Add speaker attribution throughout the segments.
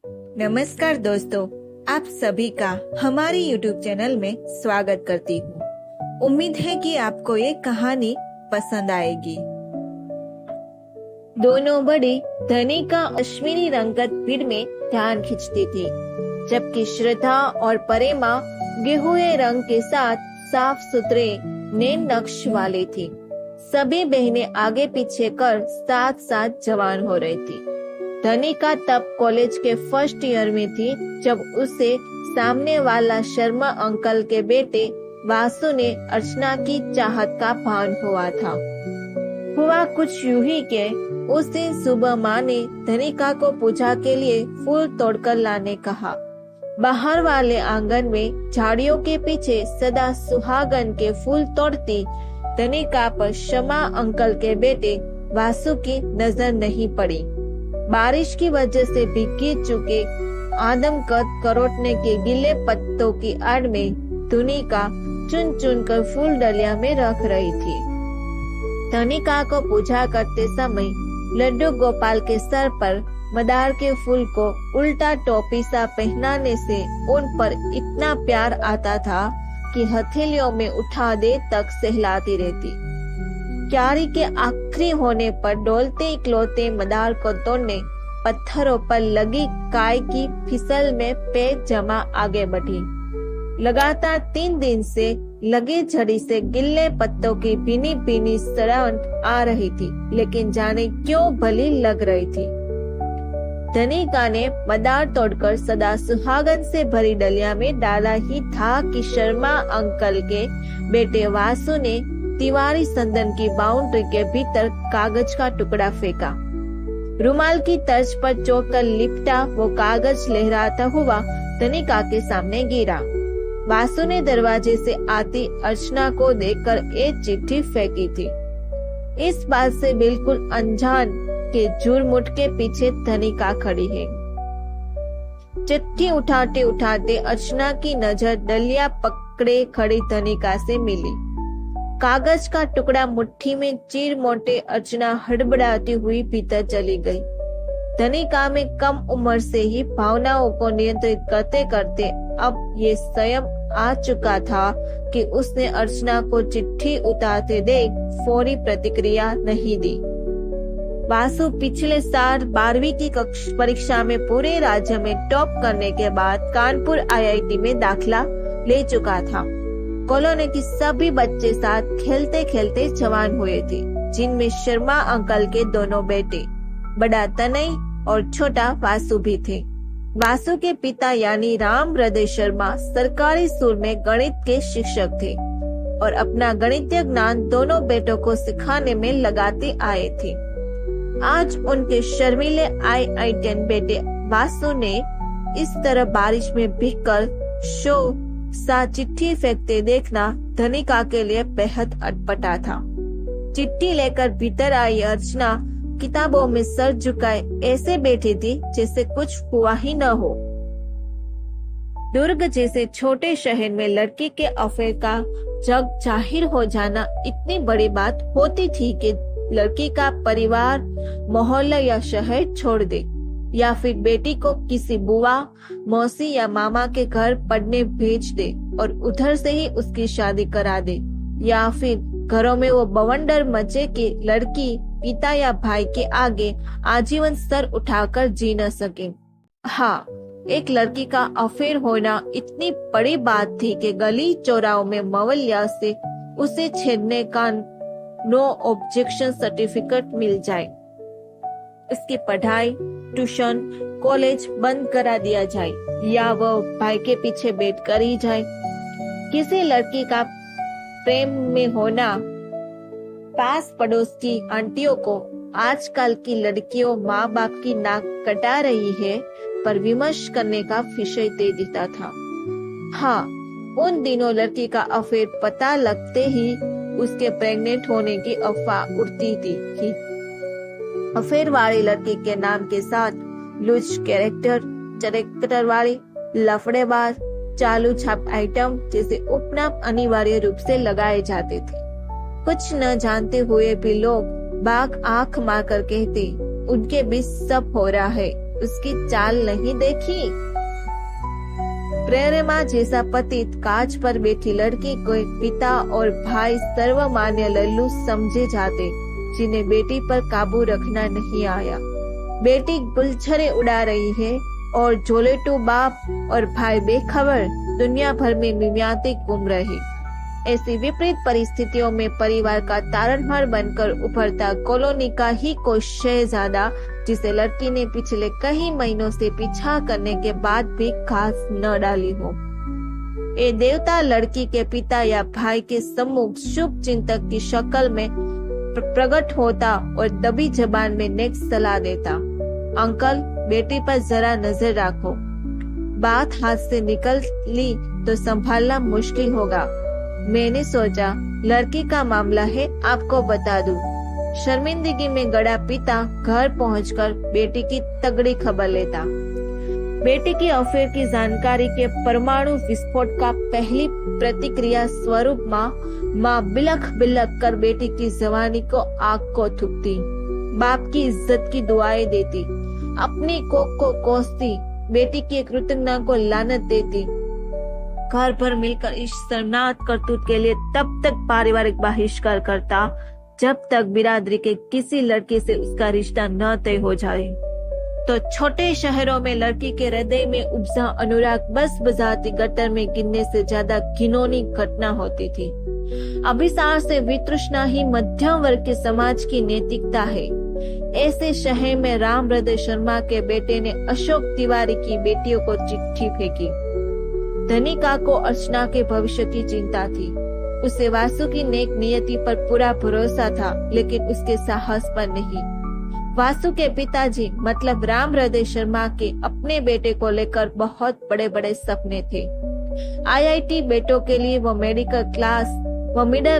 Speaker 1: नमस्कार दोस्तों, आप सभी का हमारे YouTube चैनल में स्वागत करती हूँ। उम्मीद है कि आपको ये कहानी पसंद आएगी। दोनों बड़ी धनिका अश्विनी रंगत भीड़ में ध्यान खींचती थी, जबकि श्रद्धा और परेमा गेहुए रंग के साथ साफ सुथरे नैन नक्श वाली थी। सभी बहनें आगे पीछे कर साथ साथ जवान हो रही थी। धनिका तब कॉलेज के फर्स्ट ईयर में थी जब उसे सामने वाला शर्मा अंकल के बेटे वासु ने अर्चना की चाहत का भान हुआ था। हुआ कुछ यूं ही के उस दिन सुबह माँ ने धनिका को पूजा के लिए फूल तोड़कर लाने कहा। बाहर वाले आंगन में झाड़ियों के पीछे सदा सुहागन के फूल तोड़ती धनिका पर शर्मा अंकल के बेटे वासु की नजर नहीं पड़ी। बारिश की वजह से भीग चुके आदमकद करोटने के गीले पत्तों की आड़ में धनिका चुन चुन कर फूल डलिया में रख रही थी। धनिका को पूजा करते समय लड्डू गोपाल के सर पर मदार के फूल को उल्टा टोपी सा पहनाने से उन पर इतना प्यार आता था कि हथेलियों में उठा दे तक सहलाती रहती। क्यारी के आखिरी होने पर डोलते इकलौते मदार को तोड़ने पत्थरों पर लगी काय की फिसल में पैर जमा आगे बढ़ी। लगातार 3 दिन से लगी झड़ी से गिल्ले पत्तों की भीनी भीनी सड़ाहट आ रही थी, लेकिन जाने क्यों भली लग रही थी। धनिका ने मदार तोड़कर सदा सुहागन से भरी डलिया में डाला ही था कि शर्मा अंकल के बेटे वासु ने तिवारी संदन की बाउंड्री के भीतर कागज का टुकड़ा फेंका। रुमाल की तर्ज पर चौकर लिपटा वो कागज लहराता हुआ धनिका के सामने गिरा। वासु ने दरवाजे से आती अर्चना को देखकर एक चिट्ठी फेंकी थी। इस बात से बिल्कुल अनजान के झुरमुट के पीछे धनिका खड़ी है। चिट्ठी उठाते उठाते अर्चना की नजर डलिया पकड़े खड़ी धनिका से मिली। कागज का टुकड़ा मुट्ठी में चीर मोटे अर्चना हड़बड़ाती हुई भीतर चली गई। धनिका में कम उम्र से ही भावनाओं को नियंत्रित करते करते अब ये स्वयं आ चुका था कि उसने अर्चना को चिट्ठी उतारते देख फौरी प्रतिक्रिया नहीं दी। वासु पिछले साल 12वीं की परीक्षा में पूरे राज्य में टॉप करने के बाद कानपुर आईआईटी में दाखिला ले चुका था। कॉलोनी के सभी बच्चे साथ खेलते खेलते जवान हुए थे, जिनमें शर्मा अंकल के दोनों बेटे बड़ा तनई और छोटा वासु भी थे। वासु के पिता यानी राम हृदय शर्मा सरकारी स्कूल में गणित के शिक्षक थे और अपना गणितीय ज्ञान दोनों बेटों को सिखाने में लगाते आए थे। आज उनके शर्मीले आईआईटीएन बेटे वासु ने इस तरह बारिश में भीगकर शो सा चिट्ठी फेंकते देखना धनिका के लिए बेहद अटपटा था। चिट्ठी लेकर भीतर आई अर्चना किताबों में सर झुकाए ऐसे बैठी थी जैसे कुछ हुआ ही न हो। दुर्ग जैसे छोटे शहर में लड़की के अफेयर का जग जाहिर हो जाना इतनी बड़ी बात होती थी कि लड़की का परिवार मोहल्ला या शहर छोड़ दे, या फिर बेटी को किसी बुआ, मौसी या मामा के घर पढ़ने भेज दे और उधर से ही उसकी शादी करा दे, या फिर घरों में वो बवंडर मचे कि लड़की पिता या भाई के आगे आजीवन सर उठाकर जी न सके। हाँ, एक लड़की का अफेयर होना इतनी बड़ी बात थी कि गली चौराहों में मवैया से उसे छेड़ने का नो ऑब्जेक्शन सर्टिफिकेट मिल जाए, उसकी पढ़ाई, ट्यूशन, कॉलेज बंद करा दिया जाए, या वह भाई के पीछे बैठ कर ही जाए। किसी लड़की का प्रेम में होना पास पड़ोस की आंटियों को आजकल की लड़कियों माँ बाप की नाक कटा रही है पर विमर्श करने का विषय दे देता था। हाँ, उन दिनों लड़की का अफेयर पता लगते ही उसके प्रेग्नेंट होने की अफवाह उड़ती थी कि अफेयर वाली लड़की के नाम के साथ लूज कैरेक्टर वाली, लफड़ेबाज, चालू छाप आइटम जैसे उपनाम अनिवार्य रूप से लगाए जाते थे। कुछ न जानते हुए भी लोग बाग आंख मारकर कहते, उनके बीच सब हो रहा है, उसकी चाल नहीं देखी। प्रेरमा जैसा पतित काज पर बैठी लड़की को पिता और भाई सर्वमान्य लल्लू समझे जाते, जिन्हें बेटी पर काबू रखना नहीं आया। बेटी गुलछरे उड़ा रही है और झोलेटू बाप और भाई बेखबर दुनिया भर में मिमियाते घूम रहे। ऐसी विपरीत परिस्थितियों में परिवार का तारणहार बनकर उभरता कॉलोनी का ही कोई शहजादा, जिसे लड़की ने पिछले कई महीनों से पीछा करने के बाद भी घास न डाली हो। ये देवता लड़की के पिता या भाई के सम्मुख शुभ चिंतक की शक्ल में प्रकट होता और दबी जबान में नेक सलाह देता, अंकल बेटी पर जरा नजर रखो। बात हाथ से निकली तो संभालना मुश्किल होगा। मैंने सोचा लड़की का मामला है, आपको बता दूं। शर्मिंदगी में गड़ा पिता घर पहुंचकर बेटी की तगड़ी खबर लेता। बेटी की अफेयर की जानकारी के परमाणु विस्फोट का पहली प्रतिक्रिया स्वरूप माँ बिलख बिलख कर बेटी की जवानी को आग को थूकती, बाप की इज्जत की दुआएं देती, अपनी कोख को कोसती, बेटी की कृतज्ञता को लानत देती। घर पर मिलकर इस शर्मनाक करतूत के लिए तब तक पारिवारिक बहिष्कार करता जब तक बिरादरी के किसी लड़के से उसका रिश्ता न तय हो जाए। तो छोटे शहरों में लड़की के हृदय में उपजा अनुराग बस बजाती गटर में गिरने से ज्यादा घिनौनी घटना होती थी। अभिसार से वितृष्णा ही मध्यम वर्ग के समाज की नैतिकता है। ऐसे शहर में राम हृदय शर्मा के बेटे ने अशोक तिवारी की बेटियों को चिट्ठी फेंकी। धनिका को अर्चना के भविष्य की चिंता थी। उसे वासु की नेक नियति पर पूरा भरोसा था, लेकिन उसके साहस पर नहीं। वासु के पिताजी मतलब राम हृदय शर्मा के अपने बेटे को लेकर बहुत बड़े बड़े सपने थे। IIT बेटों के लिए वो मिडिल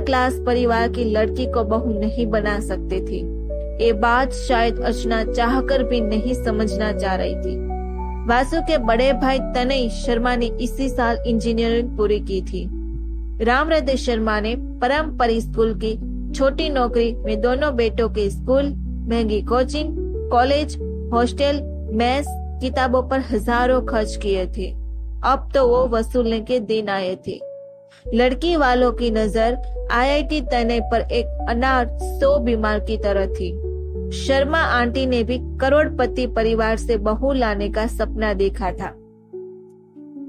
Speaker 1: क्लास परिवार की लड़की को बहू नहीं बना सकते थे। ये बात शायद अर्चना चाहकर भी नहीं समझना चाह रही थी। वासु के बड़े भाई तनय शर्मा ने इसी साल इंजीनियरिंग पूरी की थी। राम हृदय शर्मा ने परम स्कूल की छोटी नौकरी में दोनों बेटों के स्कूल, महंगी कोचिंग, कॉलेज, हॉस्टल, मेस, किताबों पर हजारों खर्च किए थे। अब तो वो वसूलने के दिन आए थे। लड़की वालों की नजर IIT तनय पर एक अनाथ 100 बीमार की तरह थी। शर्मा आंटी ने भी करोड़पति परिवार से बहू लाने का सपना देखा था।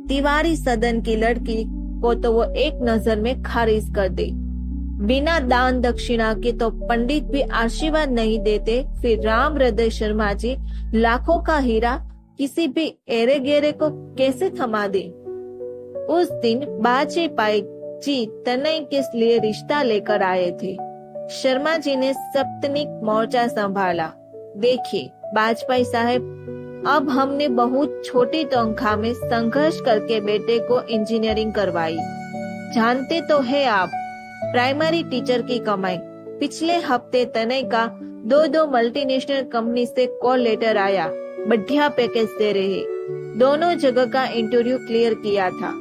Speaker 1: तिवारी सदन की लड़की को तो वो एक नजर में खारिज कर दे। बिना दान दक्षिणा के तो पंडित भी आशीर्वाद नहीं देते, फिर राम हृदय शर्मा जी लाखों का हीरा किसी भी एरे गेरे को कैसे थमा दे। उस दिन बाजे पाई जी तनय के लिए रिश्ता लेकर आए थे। शर्मा जी ने सप्तनिक मोर्चा संभाला। देखिए वाजपेयी साहब, अब हमने बहुत छोटी तनख्वाह में संघर्ष करके बेटे को इंजीनियरिंग करवाई। जानते तो है आप, प्राइमरी टीचर की कमाई। पिछले हफ्ते तनय का 2 मल्टीनेशनल कंपनी से कॉल लेटर आया, बढ़िया पैकेज दे रहे। दोनों जगह का इंटरव्यू क्लियर किया था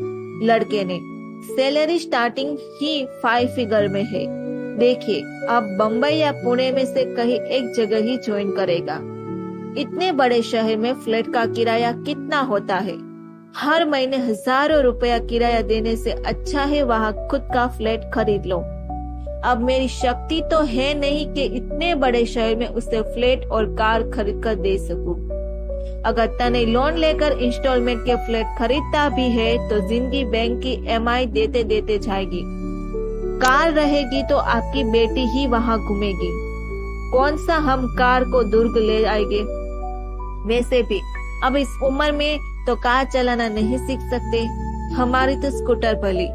Speaker 1: लड़के ने। सैलरी स्टार्टिंग ही 5 फिगर में है। देखिए अब बम्बई या पुणे में से कहीं एक जगह ही ज्वाइन करेगा। इतने बड़े शहर में फ्लैट का किराया कितना होता है? हर महीने हजारों रुपया किराया देने से अच्छा है वहाँ खुद का फ्लैट खरीद लो। अब मेरी शक्ति तो है नहीं कि इतने बड़े शहर में उसे फ्लैट और कार खरीद कर दे सकूं। अगर तनय लोन लेकर इंस्टॉलमेंट के फ्लैट खरीदता भी है तो जिंदगी बैंक की EMI देते देते जाएगी। कार रहेगी तो आपकी बेटी ही वहाँ घूमेगी। कौन सा हम कार को दुर्ग ले आएंगे? वैसे भी अब इस उम्र में तो कार चलाना नहीं सीख सकते। हमारी तो स्कूटर भली।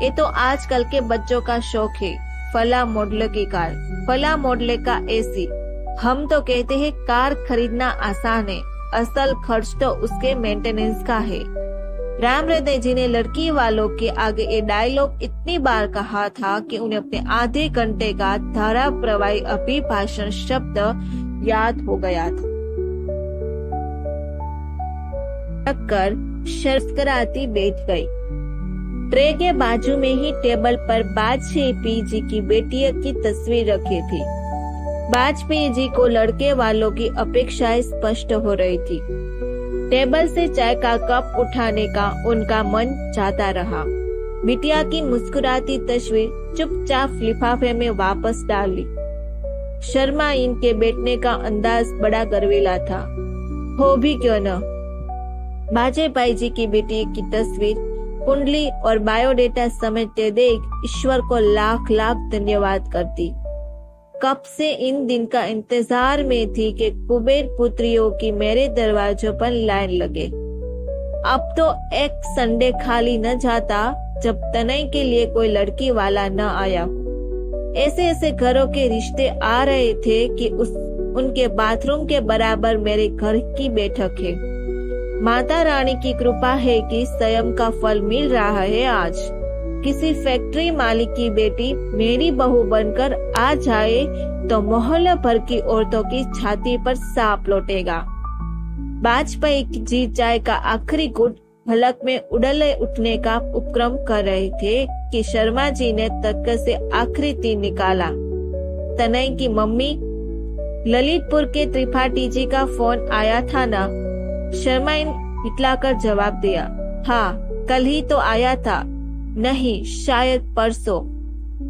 Speaker 1: ये तो आजकल के बच्चों का शौक है। फला मॉडल की कार, फला मॉडल का AC। हम तो कहते हैं कार खरीदना आसान है, असल खर्च तो उसके मेंटेनेंस का है। राम हृदय जी ने लड़की वालों के आगे ये डायलॉग इतनी बार कहा था कि उन्हें अपने आधे घंटे का धारा प्रवाही अभिभाषण शब्द याद हो गया था। कर शर्कराती बैठ गई। ट्रे के बाजू में ही टेबल पर बादशाह पी जी की बेटी की तस्वीर रखी थी। वाजपेयी जी को लड़के वालों की अपेक्षाएं स्पष्ट हो रही थी। टेबल से चाय का कप उठाने का उनका मन चाहता रहा। बिटिया की मुस्कुराती तस्वीर चुपचाप लिफाफे में वापस डाल ली। शर्मा इनके बैठने का अंदाज बड़ा गर्वीला था। हो भी क्यों न। वाजपेयी जी की बेटी की तस्वीर, कुंडली और बायोडेटा समेटते देख ईश्वर को लाख लाख धन्यवाद करती। कब से इन दिन का इंतजार में थी कि कुबेर पुत्रियों की मेरे दरवाजों पर लाइन लगे। अब तो एक संडे खाली न जाता जब तनय के लिए कोई लड़की वाला न आया हो। ऐसे ऐसे घरों के रिश्ते आ रहे थे कि उनके बाथरूम के बराबर मेरे घर की बैठक है। माता रानी की कृपा है कि स्वयं का फल मिल रहा है। आज किसी फैक्ट्री मालिक की बेटी मेरी बहू बनकर आ जाए तो मोहल्ले भर की औरतों की छाती पर सांप लौटेगा। वाजपेयी जी चाय का आखिरी घुट हलक में उड़ले उठने का उपक्रम कर रहे थे कि शर्मा जी ने तक से आखिरी तीर निकाला। तनय की मम्मी, ललितपुर के त्रिपाठी जी का फोन आया था ना? शर्मा इतलाकर जवाब दिया। हाँ, कल ही तो आया था। नहीं, शायद परसों।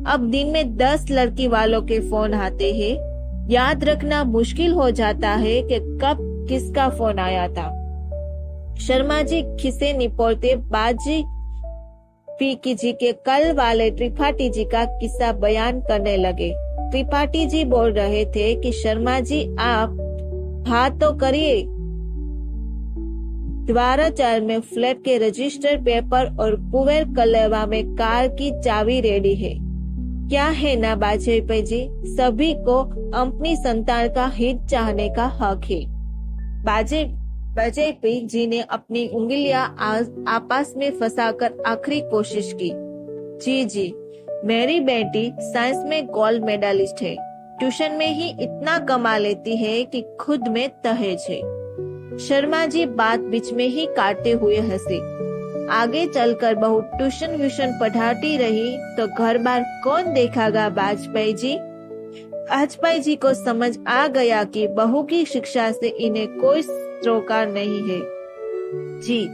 Speaker 1: अब दिन में 10 लड़की वालों के फोन आते हैं। याद रखना मुश्किल हो जाता है कि कब किसका फोन आया था। शर्मा जी खिसे निपोड़ते बाजी पी जी के कल वाले त्रिपाठी जी का किस्सा बयान करने लगे। त्रिपाठी जी बोल रहे थे कि शर्मा जी आप बात तो करिए। द्वाराचार में फ्लैट के रजिस्टर पेपर और कुबेर कलेवा में कार की चाबी रेडी है। क्या है ना वाजपेयी जी, सभी को अपनी संतान का हित चाहने का हक है। वाजपेयी जी ने अपनी उंगलियां आपस में फंसाकर आखिरी कोशिश की। जी, मेरी बेटी साइंस में गोल्ड मेडलिस्ट है। ट्यूशन में ही इतना कमा लेती है कि खुद में तहेज है। शर्मा जी बात बीच में ही काटते हुए हंसे। आगे चलकर बहू ट्यूशन व्यूशन पढ़ाती रही तो घर बार कौन देखेगा वाजपेयी जी? वाजपेयी जी को समझ आ गया कि बहू की शिक्षा से इन्हें कोई सरोकार नहीं है। जी,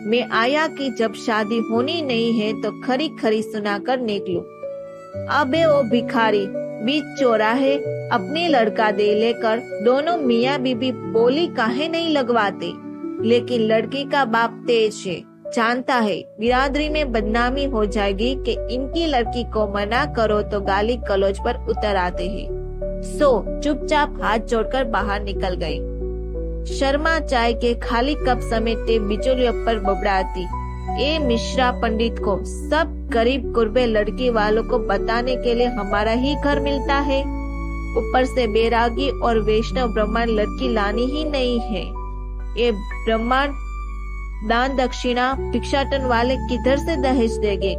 Speaker 1: मैं आया कि जब शादी होनी नहीं है तो खरी खरी सुनाकर निकलूं। अबे वो भिखारी बीच चौराहे अपने लड़का दे लेकर दोनों मियाँ बीबी बोली काहे नहीं लगवाते। लेकिन लड़की का बाप तेज है, जानता है बिरादरी में बदनामी हो जाएगी कि इनकी लड़की को मना करो तो गाली गलौज पर उतर आते हैं। सो चुपचाप हाथ जोड़कर बाहर निकल गए। शर्मा चाय के खाली कप समेटे बिचौलियों पर बबड़ाती। ए मिश्रा पंडित को सब गरीब गुरबे लड़की वालों को बताने के लिए हमारा ही घर मिलता है। ऊपर से बैरागी और वैष्णव ब्राह्मण लड़की लानी ही नहीं है। ये ब्राह्मण दान दक्षिणा भिक्षाटन वाले किधर से दहेज देंगे?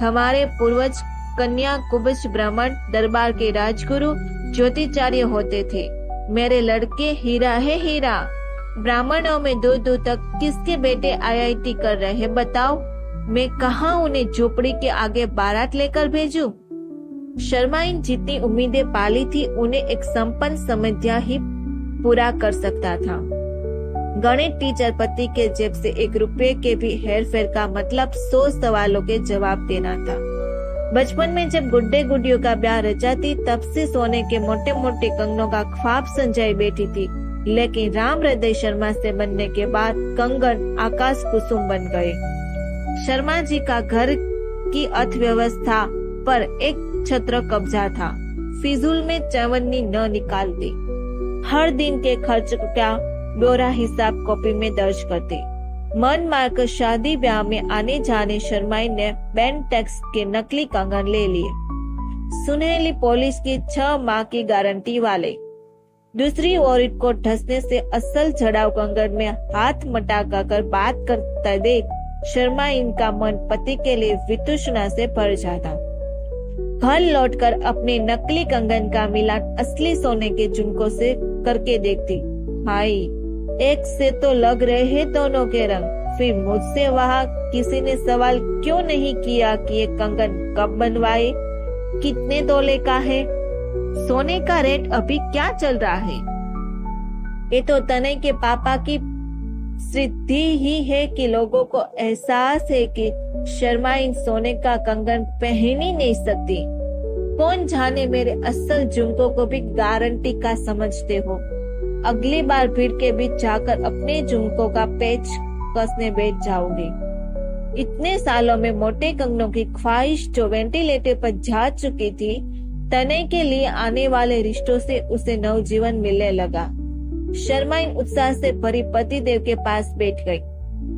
Speaker 1: हमारे पूर्वज कन्या कुब्ज ब्राह्मण दरबार के राजगुरु ज्योतिचार्य होते थे। मेरे लड़के हीरा है हीरा। ब्राह्मणों में दूर दूर तक किसके बेटे IIT कर रहे हैं बताओ? मैं कहाँ उन्हें झोपड़ी के आगे बारात लेकर भेजूं? शर्मा इन जितनी उम्मीदें पाली थी उन्हें एक संपन्न समझिया ही पूरा कर सकता था। गणित टीचर पति के जेब से 1 रुपए के भी हेर फेर का मतलब 100 सवालों के जवाब देना था। बचपन में जब गुड्डे गुड्डियों का ब्याह रचाती तब से सोने के मोटे मोटे कंगनों का ख्वाब संजाई बैठी थी। लेकिन राम हृदय शर्मा से बनने के बाद कंगन आकाश कुसुम बन गए। शर्मा जी का घर की अर्थव्यवस्था पर एक छत्र कब्जा था। फिजूल में चवन्नी न निकालते। हर दिन के खर्च का ब्यौरा हिसाब कॉपी में दर्ज करते। मन मारकर शादी ब्याह में आने जाने शर्माई ने बैंक टैक्स के नकली कंगन ले लिए। सुनहली पॉलिश की 6 माह की गारंटी वाले। दूसरी ओर को ढसने से असल जड़ाव कंगन में हाथ मटाकर बात करता देख शर्मा इनका मन पति के लिए वितुष्णा से भर जाता। घर लौटकर अपने नकली कंगन का मिलान असली सोने के झुमकों से करके देखती। भाई, एक से तो लग रहे हैं दोनों के रंग। फिर मुझसे वहाँ किसी ने सवाल क्यों नहीं किया कि ये कंगन कब बनवाए, कितने तोले का है? सोने का रेट अभी क्या चल रहा है? ये तो तनय के पापा की सिद्धि ही है कि लोगों को एहसास है कि शर्मा इन सोने का कंगन पहन ही नहीं सकती। कौन जाने मेरे असल झुमकों को भी गारंटी का समझते हो। अगली बार भीड़ के बीच जाकर अपने झुमकों का पेच कसने बैठ जाओगे। इतने सालों में मोटे कंगनों की ख्वाहिश जो वेंटिलेटर पर जा चुकी थी, तनय के लिए आने वाले रिश्तों से उसे नवजीवन मिलने लगा। शर्माइन उत्साह से भरी पतिदेव के पास बैठ गई।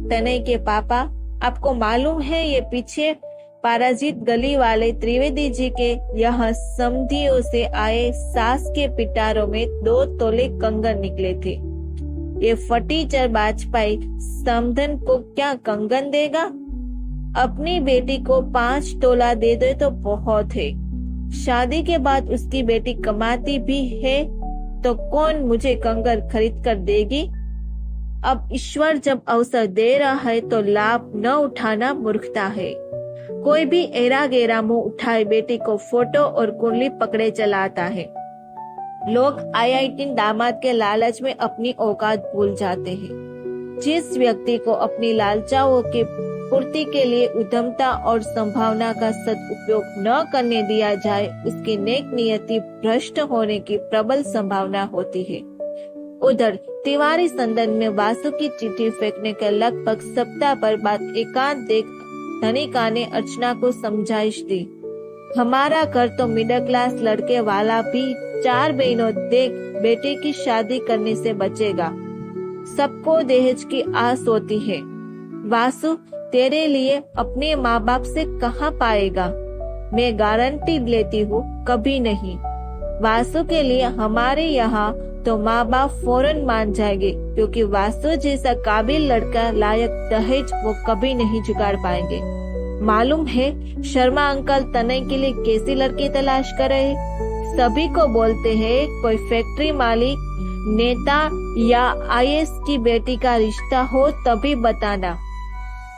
Speaker 1: तनय के पापा, आपको मालूम है ये पीछे पाराजीत गली वाले त्रिवेदी जी के यहाँ समधियों से आए सास के पिटारों में 2 तोले कंगन निकले थे। ये फटीचर बाजपाई समधन को क्या कंगन देगा? अपनी बेटी को 5 तोला दे दे तो बहुत है। शादी के बाद उसकी बेटी कमाती भी है तो कौन मुझे कंगन खरीद कर देगी? अब ईश्वर जब अवसर दे रहा है तो लाभ न उठाना मूर्खता है। कोई भी एरा गेरा मुंह उठाए बेटी को फोटो और कुंडली पकड़े चलाता है। लोग आईआईटी दामाद के लालच में अपनी औकात भूल जाते हैं। जिस व्यक्ति को अपनी लालचाओं की पूर्ति के लिए उद्यमता और संभावना का सदुपयोग न करने दिया जाए, उसकी नेक नियति भ्रष्ट होने की प्रबल संभावना होती है। उधर तिवारी संदन में वासु की चिट्ठी फेंकने के लगभग सप्ताह पर बाद एकांत देख धनिका ने अर्चना को समझाइश दी। हमारा घर तो मिडिल क्लास लड़के वाला भी 4 बहनों देख बेटे की शादी करने से बचेगा। सबको दहेज की आस होती है। वासु तेरे लिए अपने माँ बाप से कहाँ पाएगा? मैं गारंटी लेती हूँ कभी नहीं। वासु के लिए हमारे यहाँ तो माँ बाप फौरन मान जाएंगे, क्योंकि वासु जैसा काबिल लड़का लायक दहेज वो कभी नहीं जुगाड़ पाएंगे। मालूम है शर्मा अंकल तनय के लिए कैसी लड़की तलाश कर रहे? सभी को बोलते हैं कोई फैक्ट्री मालिक, नेता या आईएएस की बेटी का रिश्ता हो तभी बताना।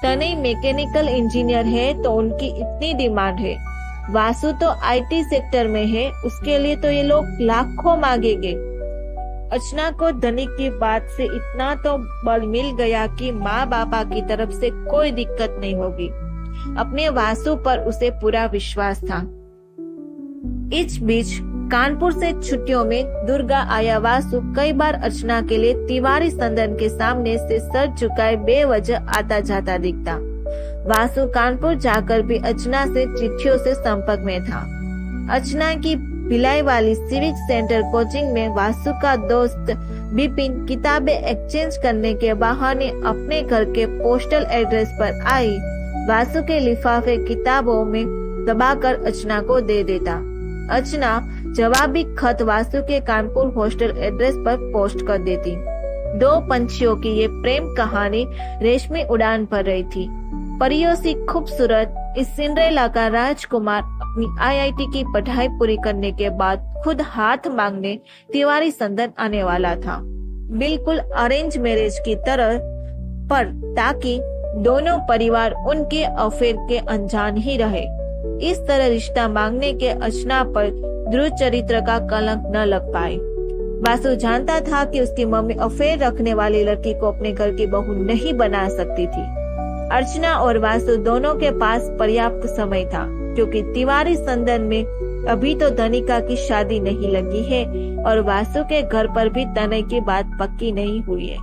Speaker 1: तनय मैकेनिकल इंजीनियर है तो उनकी इतनी डिमांड है। वासु तो आईटी सेक्टर में है, उसके लिए तो ये लोग लाखों मांगेंगे। अर्चना को धनिक की बात से इतना तो बल मिल गया कि माँ बापा की तरफ से कोई दिक्कत नहीं होगी। अपने वासु पर उसे पूरा विश्वास था। इस बीच कानपुर से छुट्टियों में दुर्गा आया वासु कई बार अर्चना के लिए तिवारी संदन के सामने से सर झुकाए बेवजह आता जाता दिखता। वासु कानपुर जाकर भी अर्चना से चिट्ठियों से संपर्क में था। अर्चना की भिलाई वाली सिविक सेंटर कोचिंग में वासु का दोस्त बिपिन किताबें एक्सचेंज करने के बहाने अपने घर के पोस्टल एड्रेस पर आई वासु के लिफाफे किताबों में दबाकर अर्चना को दे देता। अर्चना जवाबी खत वासु के कानपुर हॉस्टल एड्रेस पर पोस्ट कर देती। 2 पंछियों की ये प्रेम कहानी रेशमी उड़ान पर रही थी। परियों सी खूबसूरत इस सिंड्रेला का राजकुमार अपनी आईआईटी की पढ़ाई पूरी करने के बाद खुद हाथ मांगने तिवारी संदन आने वाला था। बिल्कुल अरेंज मैरिज की तरह, पर ताकि दोनों परिवार उनके अफेयर के अनजान ही रहे। इस तरह रिश्ता मांगने के अर्चना पर ध्रुव चरित्र का कलंक न लग पाए। वासु जानता था कि उसकी मम्मी अफेयर रखने वाली लड़की को अपने घर की बहू नहीं बना सकती थी। अर्चना और वासु दोनों के पास पर्याप्त समय था, क्योंकि तिवारी संदन में अभी तो धनिका की शादी नहीं लगी है और वासु के घर पर भी तनय की बात पक्की नहीं हुई है।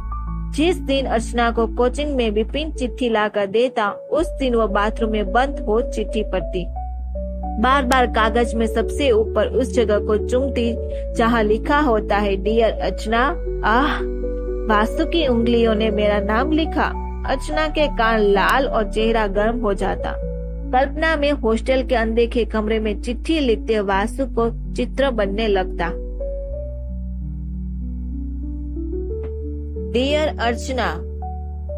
Speaker 1: जिस दिन अर्चना को कोचिंग में विपिन चिट्ठी लाकर देता, उस दिन वो बाथरूम में बंद हो चिट्ठी पढ़ती। बार बार कागज में सबसे ऊपर उस जगह को चूमती जहाँ लिखा होता है डियर अर्चना। आह, वासु की उंगलियों ने मेरा नाम लिखा। अर्चना के कान लाल और चेहरा गर्म हो जाता। कल्पना में हॉस्टल के अनदेखे कमरे में चिट्ठी लिखते वासु को चित्र बनने लगता। डियर अर्चना,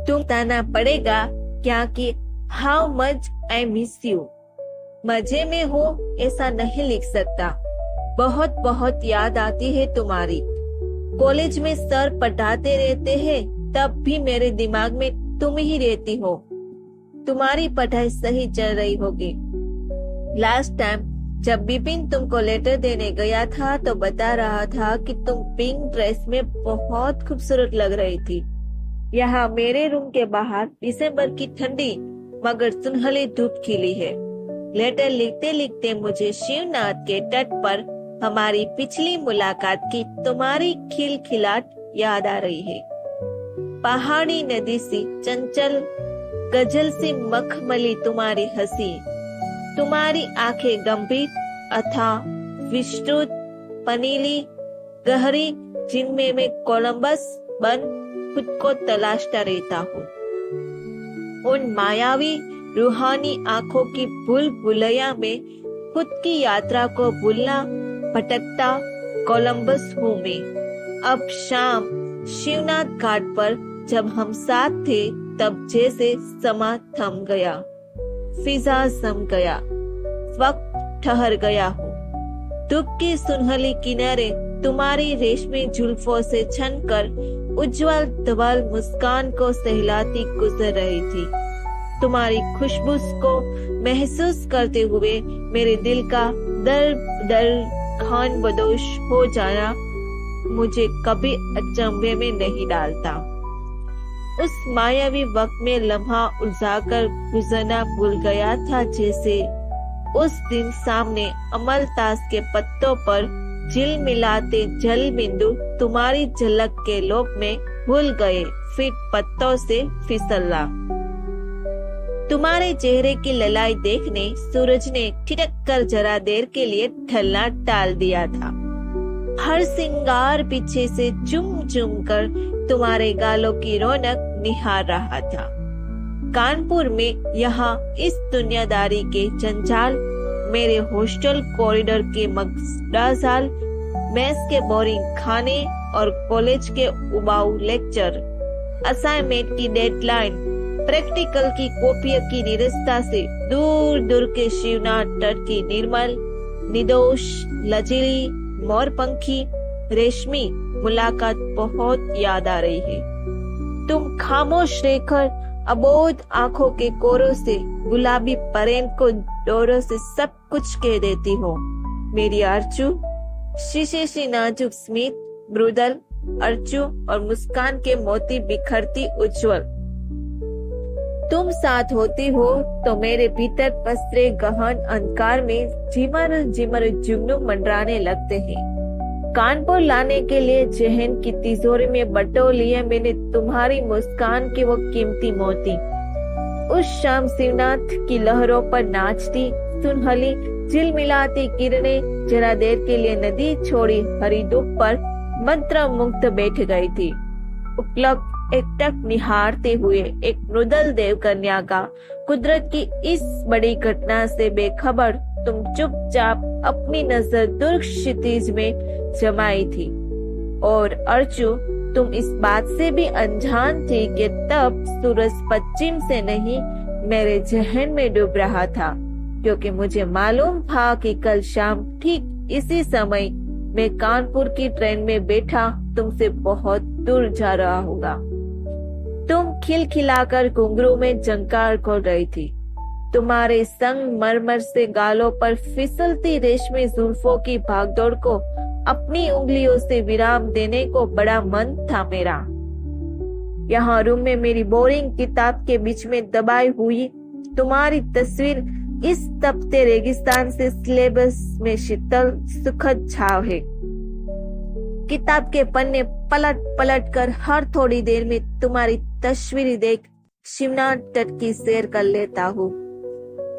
Speaker 1: तुम बताना पड़ेगा क्या कि how much I miss you. मजे में हो ऐसा नहीं लिख सकता। बहुत बहुत याद आती है तुम्हारी। कॉलेज में सर पढ़ाते रहते हैं, तब भी मेरे दिमाग में तुम ही रहती हो। तुम्हारी पढ़ाई सही चल रही होगी। लास्ट टाइम जब बिपिन तुमको लेटर देने गया था तो बता रहा था कि तुम पिंक ड्रेस में बहुत खूबसूरत लग रही थी। यहाँ मेरे रूम के बाहर दिसंबर की ठंडी मगर सुनहली धूप खिली है। लेटर लिखते लिखते मुझे शिवनाथ के तट पर हमारी पिछली मुलाकात की तुम्हारी खिलखिलाहट याद आ रही है। पहाड़ी नदी सी चंचल, गजल सी मखमली तुम्हारी हंसी, तुम्हारी आंखें गंभीर, अथाह, विस्तृत, पनीली, गहरी, जिनमें मैं कोलंबस बन खुद को तलाशता रहता हूँ। उन मायावी रूहानी आंखों की भूल भुलैया में खुद की यात्रा को भूलना भटकता कोलंबस हूँ मैं। अब शाम शिवनाथ घाट पर जब हम साथ थे तब जैसे समा थम गया, फिजा सम गया, वक्त ठहर गया हूँ। धूप की सुनहली किनारे तुम्हारी रेशमी जुल्फों से छनकर उज्जवल धवल मुस्कान को सहलाती गुजर रही थी। तुम्हारी खुशबू को महसूस करते हुए मेरे दिल का दर खान बदोश हो जाना मुझे कभी अचंभे में नहीं डालता। उस मायावी वक्त में लम्हा उलझाकर गुजरना भूल गया था, जैसे उस दिन सामने अमलतास के पत्तों पर झिल मिलाते जल बिंदु तुम्हारी झलक के लोभ में भूल गए, फिर पत्तों से फिसलना। तुम्हारे चेहरे की ललाई देखने सूरज ने ठिठक कर जरा देर के लिए ढलना टाल दिया था। हर सिंगार पीछे से चुम चुम कर तुम्हारे गालों की रौनक निहार रहा था। कानपुर में यहाँ इस दुनियादारी के जंजाल, मेरे हॉस्टल कॉरिडोर के मगडाजाल, मेस के बोरिंग खाने और कॉलेज के उबाऊ लेक्चर, असाइनमेंट की डेडलाइन, प्रैक्टिकल की कॉपियों की निरस्ता से दूर दूर के शिवनाथ तट की निर्मल, निर्दोष, लचीली, मोरपंखी, रेशमी मुलाकात बहुत याद आ रही है। तुम खामोश रहकर अबोध आंखों के कोरों से गुलाबी परेन को डोरों से सब कुछ कह देती हो। मेरी अर्चू, शीशे सी नाजुक स्मित, मृदुल अर्चू और मुस्कान के मोती बिखरती उज्जवल। तुम साथ होती हो तो मेरे भीतर पसरे गहन अंधकार में झिमर झिमर जुगनू मंडराने लगते हैं। कानपुर लाने के लिए जहन की तिजोरी में बटोर लिए मैंने तुम्हारी मुस्कान के वो कीमती मोती। उस शाम शिवनाथ की लहरों पर नाचती सुनहली झिलमिलाती किरणें जरा देर के लिए नदी छोड़ी हरी धूप पर मंत्र मुक्त बैठ गई थी। उपलब्ध एकटक निहारते हुए एक मृदुल देवकन्या का कुदरत की इस बड़ी घटना से बेखबर तुम चुपचाप अपनी नजर दुर्ग क्षितिज में जमाई थी। और अर्चू, तुम इस बात से भी अनजान थी कि तब सूरज पश्चिम से नहीं मेरे जहन में डूब रहा था, क्योंकि मुझे मालूम था कि कल शाम ठीक इसी समय मैं कानपुर की ट्रेन में बैठा तुमसे बहुत दूर जा रहा होगा। तुम खिलखिलाकर घुंघरू में जंकार खोल रही थी। तुम्हारे संग मरमर से गालों पर फिसलती रेशमी जुल्फों की भागदौड़ को अपनी उंगलियों से विराम देने को बड़ा मन था मेरा। यहाँ रूम में मेरी बोरिंग किताब के बीच में दबाई हुई तुम्हारी तस्वीर इस तपते रेगिस्तान से सिलेबस में शीतल सुखद छाव है। किताब के पन्ने पलट पलट कर हर थोड़ी देर में तुम्हारी तस्वीर देख शिवनाथ तट की सैर कर लेता हूँ।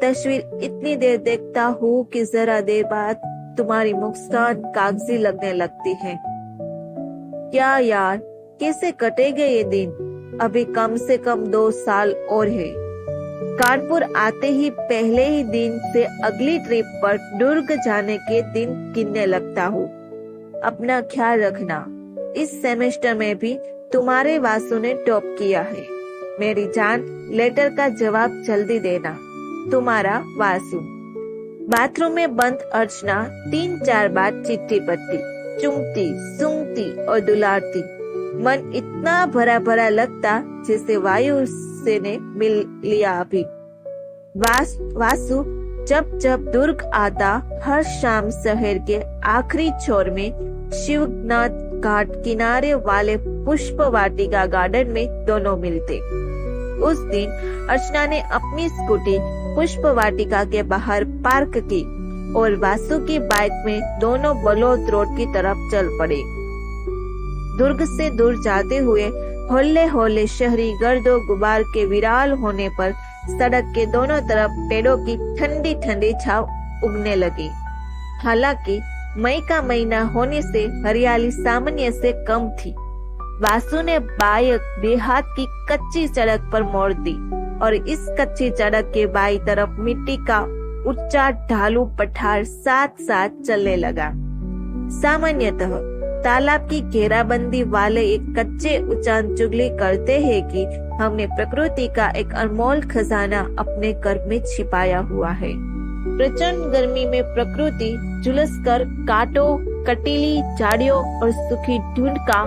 Speaker 1: तस्वीर इतनी देर देखता हूँ कि जरा देर बाद तुम्हारी मुस्कान कागजी लगने लगती है। क्या यार, कैसे कटेंगे ये दिन? अभी कम से कम 2 साल और है। कानपुर आते ही पहले ही दिन से अगली ट्रिप पर दुर्ग जाने के दिन गिनने लगता हूँ। अपना ख्याल रखना। इस सेमेस्टर में भी तुम्हारे वासु ने टॉप किया है। मेरी जान, लेटर का जवाब जल्दी देना। तुम्हारा वासु। बाथरूम में बंद अर्चना 3-4 बार चिट्ठी पढ़ती, चुमती, सूंघती और दुलारती। मन इतना भरा भरा लगता जैसे वायु से ने मिल लिया अभी। वासु, जब जब दुर्ग आता, हर शाम शहर के आखिरी छोर में शिवनाथ घाट किनारे वाले पुष्प वाटिका गार्डन में दोनों मिलते। उस दिन अर्चना ने अपनी स्कूटी पुष्प वाटिका के बाहर पार्क की और वासु की बाइक में दोनों बलौद रोड की तरफ चल पड़े। दुर्ग से दूर जाते हुए होले होले शहरी गर्दो गुबार के विराल होने पर सड़क के दोनों तरफ पेड़ों की ठंडी ठंडी छाव उगने लगी। हालांकि मई का महीना होने से हरियाली सामान्य से कम थी। वासु ने बाइक देहात की कच्ची सड़क पर मोड़ दी और इस कच्ची सड़क के बाई तरफ मिट्टी का ऊंचा ढालू पठार साथ साथ चलने लगा। सामान्यतः तालाब की घेराबंदी वाले एक कच्चे उचान चुगली करते हैं कि हमने प्रकृति का एक अनमोल खजाना अपने घर में छिपाया हुआ है। प्रचंड गर्मी में प्रकृति झुलसकर कांटों, कटीली झाड़ियों और सूखी धुंध का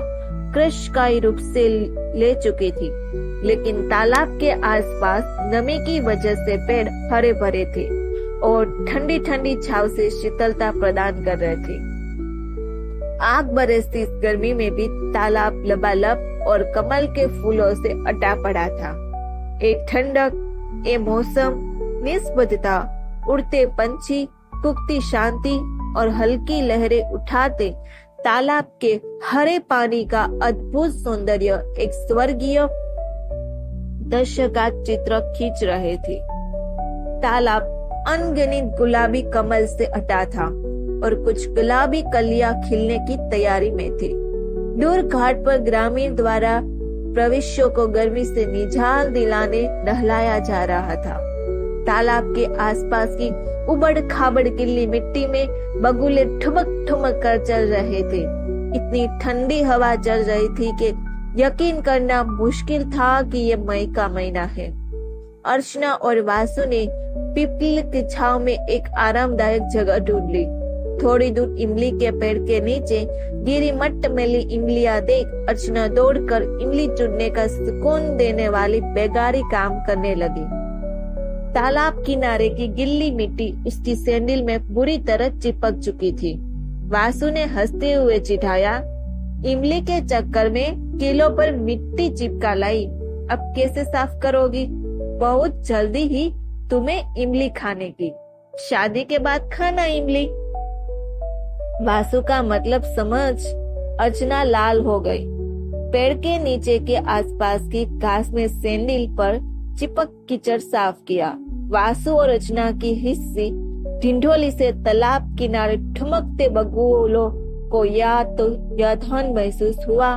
Speaker 1: कृषकाई रूप से ले चुकी थी, लेकिन तालाब के आसपास नमी की वजह से पेड़ हरे भरे थे और ठंडी ठंडी छाव से शीतलता प्रदान कर रहे थे। आग बरसती इस गर्मी में भी तालाब लबालब और कमल के फूलों से अटा पड़ा था। एक ठंडक, ये मौसम, निस्बद्धता, उड़ते पंछी, कुकती शांति और हल्की लहरें उठाते तालाब के हरे पानी का अद्भुत सौंदर्य एक स्वर्गीय दृश्य का चित्र खींच रहे थे। तालाब अनगिनत गुलाबी कमल से अटा था और कुछ गुलाबी कलियां खिलने की तैयारी में थे। दूर घाट पर ग्रामीण द्वारा प्रविष्यों को गर्मी से निजात दिलाने नहलाया जा रहा था। तालाब के आसपास की उबड़ खाबड़ गिल्ली मिट्टी में बगुले ठुमक ठुमक कर चल रहे थे। इतनी ठंडी हवा चल रही थी कि यकीन करना मुश्किल था कि ये मई का महीना है। अर्चना और वासु ने पीपल की छांव में एक आरामदायक जगह ढूंढ ली। थोड़ी दूर इमली के पेड़ के नीचे गिरी मटमैली इमलियां देख अर्चना दौड़कर इमली चुनने का सुकून देने वाली बेगारी काम करने लगी। तालाब किनारे की गिल्ली मिट्टी उसकी सैंडल में बुरी तरह चिपक चुकी थी। वासु ने हंसते हुए चिढ़ाया, इमली के चक्कर में किलो पर मिट्टी चिपका लाई, अब कैसे साफ करोगी? बहुत जल्दी ही तुम्हें इमली खाने की, शादी के बाद खाना इमली। वासु का मतलब समझ अर्चना लाल हो गई। पेड़ के नीचे के आसपास की घास में सैंडल पर चिपक कीचड़ साफ किया। वासु और अर्चना की हिस्सी ढिंढोली से तालाब किनारे ठुमकते बगुलों को या तो यथान महसूस हुआ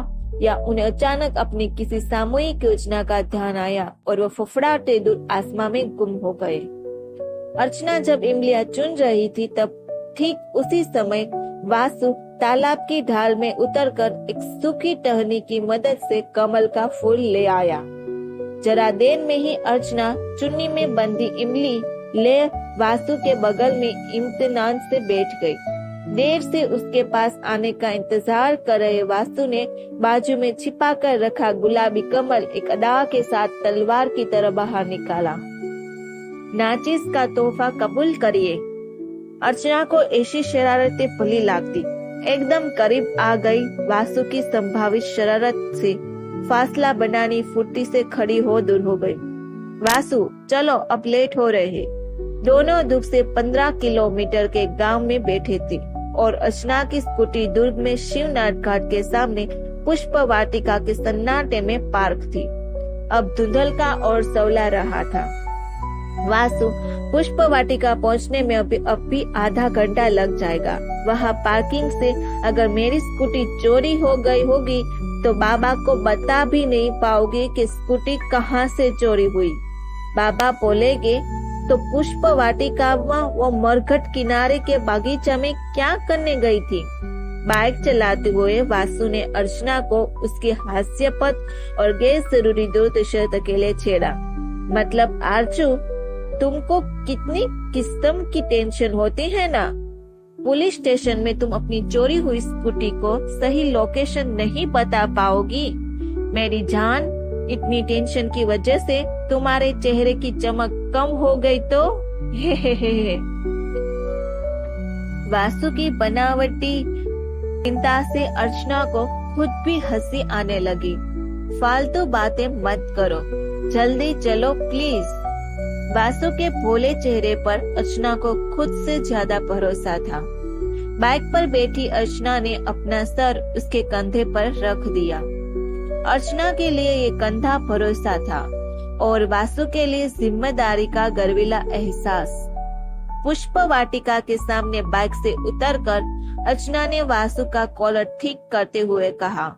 Speaker 1: या उन्हें अचानक अपनी किसी सामूहिक योजना का ध्यान आया और वो फफड़ाते दूर आसमां में गुम हो गए। अर्चना जब इमलियां चुन रही थी तब ठीक उसी समय वासु तालाब की ढाल में उतरकर एक सूखी टहनी की मदद से कमल का फूल ले आया। जरा देर में ही अर्चना चुन्नी में बंधी इमली ले वासु के बगल में इम्तिनान से बैठ गई। देर से उसके पास आने का इंतजार कर रहे वासु ने बाजू में छिपा कर रखा गुलाबी कमल एक अदा के साथ तलवार की तरह बाहर निकाला। नाचिस का तोहफा कबूल करिए। अर्चना को ऐसी शरारतें भली लगती। एकदम करीब आ गई वासु की संभावित शरारत से फासला बनानी फुर्ती से खड़ी हो दूर हो गई। वासु चलो, अब लेट हो रहे हैं। दोनों धूप से 15 किलोमीटर के गांव में बैठे थे और अर्चना की स्कूटी दुर्ग में शिवनाथ घाट के सामने पुष्प वाटिका के सन्नाटे में पार्क थी। अब धुंधल का और सवला रहा था। वासु पुष्प वाटिका पहुंचने में अभी आधा घंटा लग जाएगा। वहां पार्किंग से अगर मेरी स्कूटी चोरी हो गई होगी तो बाबा को बता भी नहीं पाओगे कि स्कूटी कहां से चोरी हुई। बाबा बोलेंगे तो पुष्प वाटिका वो मरघट किनारे के बागीचा में क्या करने गई थी। बाइक चलाते हुए वासु ने अर्चना को उसके हास्यास्पद और गैर जरूरी दुर्दशा अकेले छेड़ा। मतलब आरचू, तुमको कितनी किस्म की टेंशन होती है ना। पुलिस स्टेशन में तुम अपनी चोरी हुई स्कूटी को सही लोकेशन नहीं बता पाओगी। मेरी जान, इतनी टेंशन की वजह से तुम्हारे चेहरे की चमक कम हो गई तो हे हे हे। वासु की बनावटी चिंता से अर्चना को खुद भी हंसी आने लगी। फालतू बातें मत करो, जल्दी चलो प्लीज। वासु के भोले चेहरे पर अर्चना को खुद से ज्यादा भरोसा था। बाइक पर बैठी अर्चना ने अपना सर उसके कंधे पर रख दिया। अर्चना के लिए ये कंधा भरोसा था और वासु के लिए जिम्मेदारी का गर्विला एहसास। पुष्प वाटिका के सामने बाइक से उतरकर अर्चना ने वासु का कॉलर ठीक करते हुए कहा,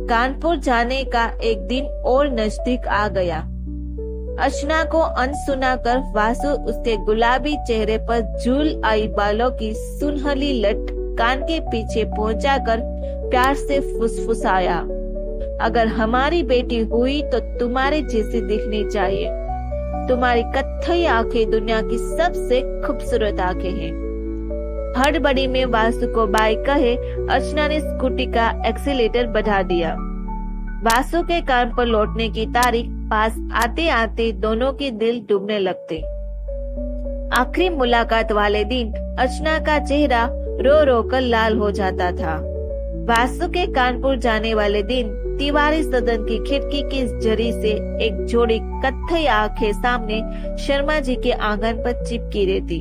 Speaker 1: कानपुर जाने का एक दिन और नजदीक आ गया। अर्चना को अनसुना कर वासु उसके गुलाबी चेहरे पर झूल आई बालों की सुनहली लट कान के पीछे पहुंचाकर प्यार से फुसफुसाया, अगर हमारी बेटी हुई तो तुम्हारे जैसी दिखनी चाहिए। तुम्हारी कत्थई आंखें दुनिया की सबसे खूबसूरत आंखें हैं। हड़बड़ी में वासु को बाय कहे अर्चना ने स्कूटी का एक्सीलेटर बढ़ा दिया। वासु के काम पर लौटने की तारीख पास आते आते दोनों के दिल डूबने लगते। आखिरी मुलाकात वाले दिन अर्चना का चेहरा रो रो कर लाल हो जाता था। वासु के कानपुर जाने वाले दिन तिवारी सदन की खिड़की की जरी से एक जोड़ी कत्थई आंखें सामने शर्मा जी के आंगन पर चिपकी रहती।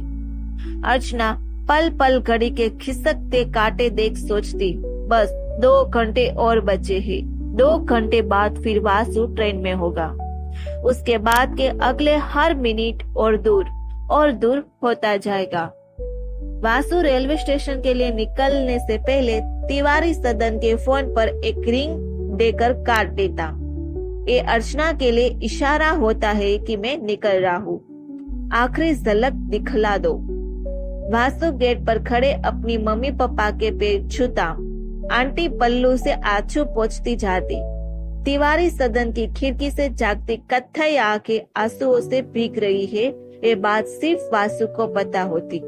Speaker 1: अर्चना पल पल घड़ी के खिसकते कांटे देख सोचती, बस 2 घंटे और बचे हैं। 2 घंटे बाद फिर वासु ट्रेन में होगा। उसके बाद के अगले हर मिनट और दूर होता जाएगा। वासु रेलवे स्टेशन के लिए निकलने से पहले तिवारी सदन के फोन पर एक रिंग देकर काट देता। ये अर्चना के लिए इशारा होता है कि मैं निकल रहा हूँ, आखिरी झलक दिखला दो। वासु गेट पर खड़े अपनी मम्मी पापा के पैर छूता। आंटी पल्लू से आंसू पोंछती जाती। तिवारी सदन की खिड़की से जागती कत्थई आंखें आंसुओं से भीग रही है, ये बात सिर्फ वासु को पता होती।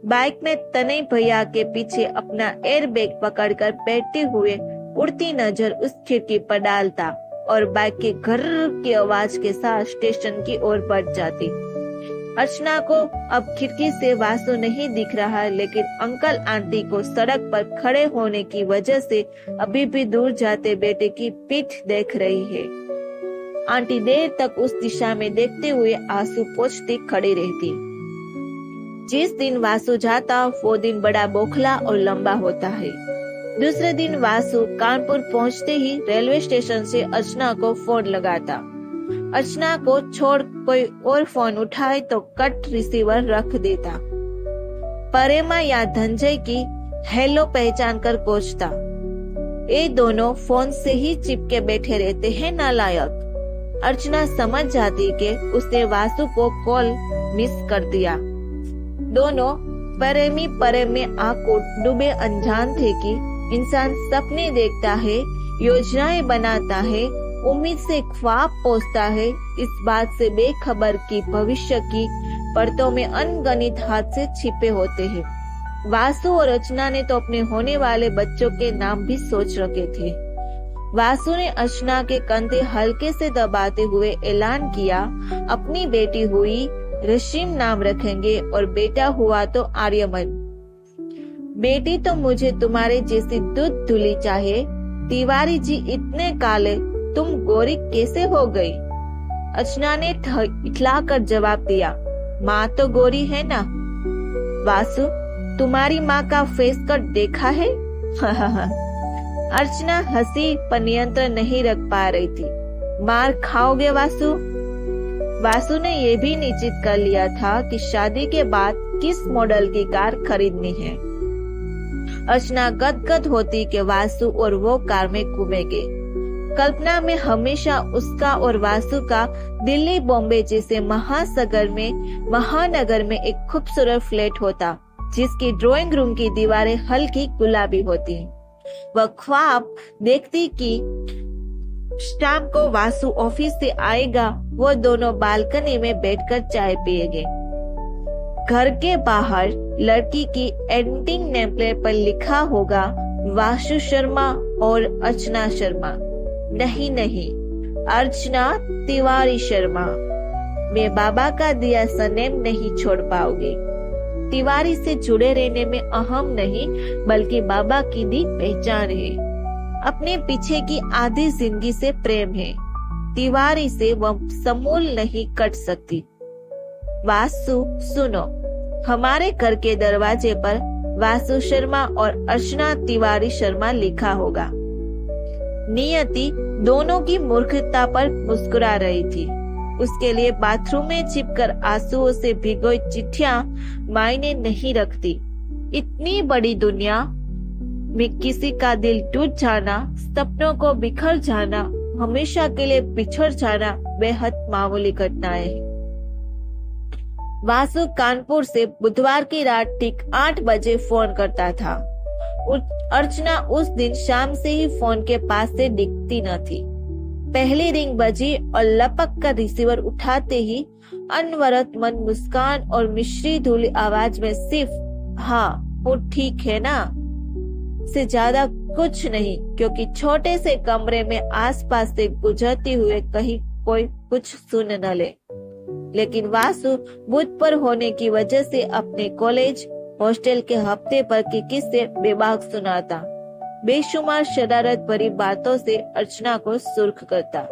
Speaker 1: बाइक में तनय भैया के पीछे अपना एयर बैग पकड़कर बैठते हुए उड़ती नजर उस खिड़की पर डालता और बाइक के घर की आवाज के साथ स्टेशन की ओर बढ़ जाती। अर्चना को अब खिड़की से वासु नहीं दिख रहा, लेकिन अंकल आंटी को सड़क पर खड़े होने की वजह से अभी भी दूर जाते बेटे की पीठ देख रही है। आंटी देर तक उस दिशा में देखते हुए आंसू पोंछती खड़ी रहती। जिस दिन वासु जाता वो दिन बड़ा बोखला और लंबा होता है। दूसरे दिन वासु कानपुर पहुंचते ही रेलवे स्टेशन से अर्चना को फोन लगाता। अर्चना को छोड़ कोई और फोन उठाए तो कट रिसीवर रख देता। परेमा या धनंजय की हेलो पहचान कर पूछता। ये दोनों फोन से ही चिपके बैठे रहते हैं नालायक। अर्चना समझ जाती कि उसने वासु को कॉल मिस कर दिया। दोनों परे में आंखों डूबे अनजान थे कि इंसान सपने देखता है, योजनाएं बनाता है, उम्मीद से ख्वाब पोसता है, इस बात से बेखबर कि भविष्य की परतों में अनगिनत हाथ से छिपे होते हैं। वासु और अर्चना ने तो अपने होने वाले बच्चों के नाम भी सोच रखे थे। वासु ने अर्चना के कंधे हल्के से दबाते हुए ऐलान किया, अपनी बेटी हुई रशीम नाम रखेंगे और बेटा हुआ तो आर्यमन। बेटी तो मुझे तुम्हारे जैसी दूध धुली चाहे। तिवारी जी इतने काले, तुम गोरी कैसे हो गई? अर्चना ने इठलाकर जवाब दिया, माँ तो गोरी है ना। वासु, तुम्हारी माँ का फेस कट देखा है? अर्चना हंसी पर नियंत्रण नहीं रख पा रही थी। मार खाओगे वासु? वासु ने यह भी निश्चित कर लिया था कि शादी के बाद किस मॉडल की कार खरीदनी है। अर्चना गदगद होती कि वासु और वो कार में घूमेंगे। कल्पना में हमेशा उसका और वासु का दिल्ली बॉम्बे जैसे महानगर में एक खूबसूरत फ्लैट होता, जिसकी ड्राइंग रूम की दीवारें हल्की गुलाबी होती। वह ख्वाब देखती कि शाम को वासु ऑफिस से आएगा, वो दोनों बालकनी में बैठकर चाय पिएंगे। घर के बाहर लड़की की एडिटिंग नेम प्लेट पर लिखा होगा वासु शर्मा और अर्चना शर्मा। नहीं, अर्चना तिवारी शर्मा। मैं बाबा का दिया सरनेम नहीं छोड़ पाओगे। तिवारी से जुड़े रहने में अहम नहीं बल्कि बाबा की दी पहचान है। अपने पीछे की आधी जिंदगी से प्रेम है। तिवारी से वह समूल नहीं कट सकती। वासु सुनो, हमारे घर के दरवाजे पर वासु शर्मा और अर्चना तिवारी शर्मा लिखा होगा। नियति दोनों की मूर्खता पर मुस्कुरा रही थी। उसके लिए बाथरूम में छिपकर आंसुओं से भिगोई चिट्ठियां मायने नहीं रखती। इतनी बड़ी दुनिया में किसी का दिल टूट जाना, सपनों को बिखर जाना, हमेशा के लिए बिछड़ जाना बेहद मामूली घटनाएं हैं। वासु कानपुर से बुधवार की रात ठीक 8 बजे फोन करता था। अर्चना उस दिन शाम से ही फोन के पास से दिखती न थी। पहली रिंग बजी और लपक कर रिसीवर उठाते ही अनवरत मन मुस्कान और मिश्री धुली आवाज में सिर्फ हाँ वो ठीक है ना से ज्यादा कुछ नहीं, क्योंकि छोटे से कमरे में आसपास से गुजरती हुए कहीं कोई कुछ सुन न ले। लेकिन वासु बुध पर होने की वजह से अपने कॉलेज हॉस्टल के हफ्ते पर के किस्से बेबाक सुनाता, बेशुमार शरारत भरी बातों से अर्चना को सुर्ख करता।